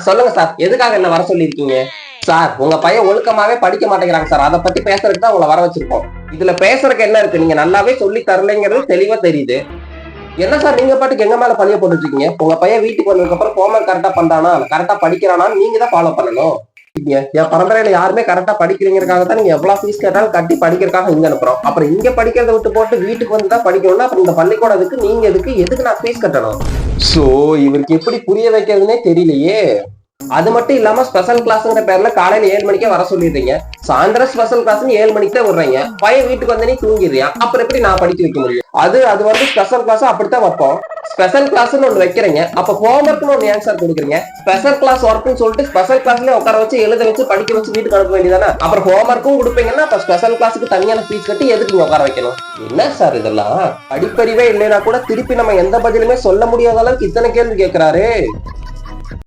சொல்லுங்க சார், எதுக்காக என்ன வர சொல்லிருக்கீங்க? சார், உங்க பையன் ஒழுக்கமாவே படிக்க மாட்டேங்கிறாங்க சார். அதை பத்தி பேசுறதுக்கு தான் உங்களை வர வச்சிருக்கோம். இதுல பேசுறதுக்கு என்ன இருக்கு? நீங்க நல்லாவே சொல்லி தரலைங்கிறது தெளிவா தெரியுது. என்ன சார் நீங்க பாட்டுக்கு எங்க மேல பழிய போட்டுட்டு இருக்கீங்க? உங்க பையன் வீட்டுக்கு வந்ததுக்கு அப்புறம் ஹோம்ஒர்க் கரெக்டா பண்றானா, கரெக்டா படிக்கிறானா, நீங்க தான் ஃபாலோ பண்ணணும். என் பரம்பரையில யாருமே கரெக்டா படிக்கிறீங்கிறதுக்காக தான் நீங்க எவ்வளவு ஃபீஸ் கேட்டாலும் கட்டி படிக்கிறதுக்காக இங்க அனுப்புறோம். அப்புறம் இங்க படிக்கிறத விட்டு போட்டு வீட்டுக்கு வந்து தான் படிக்கணும்னா அப்புறம் இந்த பள்ளிக்கூடம் எதுக்கு, நீங்க எதுக்கு நான் ஃபீஸ் கட்டணும்? சோ இவருக்கு எப்படி புரிய வைக்கிறதுனே தெரியலையே. அது மட்டும் இல்லாம ஸ்பெஷல் கிளாஸ்ங்கிற பேர்ல காலையில 7 மணிக்கே வர சொல்லிடுறீங்க. சாயந்தரம் ஸ்பெஷல் கிளாஸ் 7 மணிக்கு தான் விடுறீங்க. பையன் வீட்டுக்கு வந்து நீ தூங்கிடுறியான். அப்புறம் எப்படி நான் படிக்க வைக்க முடியும்? அது வந்து ஸ்பெஷல் கிளாஸ் அப்படித்தான் வைப்போம். ஸ்பெஷல் கிளாஸ்னு ஒண்ணு வைக்கிறீங்க, அப்ப ஹோம்ஒர்க்னு ஒண்ணு ஆன்சர் கொடுக்குறீங்க. ஸ்பெஷல் கிளாஸ் ஒர்க்னு சொல்லிட்டு ஸ்பெஷல் கிளாஸ்லயே உட்கார வச்சு எழுத வச்சு படிக்க வச்சு வீட்டுக்கு அனுப்ப வேண்டியதானே? அப்புறம் ஹோம்ஒர்க்கும் கொடுப்பீங்கன்னா அப்ப ஸ்பெஷல் கிளாஸுக்கு தனியான ஃபீஸ் கட்டி எதுக்கு நீங்க உட்கார வைக்கணும்? என்ன சார் இதெல்லாம்? படிப்பறிவே இல்லைன்னா கூட திருப்பி நம்ம எந்த பதிலுமே சொல்ல முடியாத அளவுக்கு இத்தனை கேள்வி கேட்கிறாரு.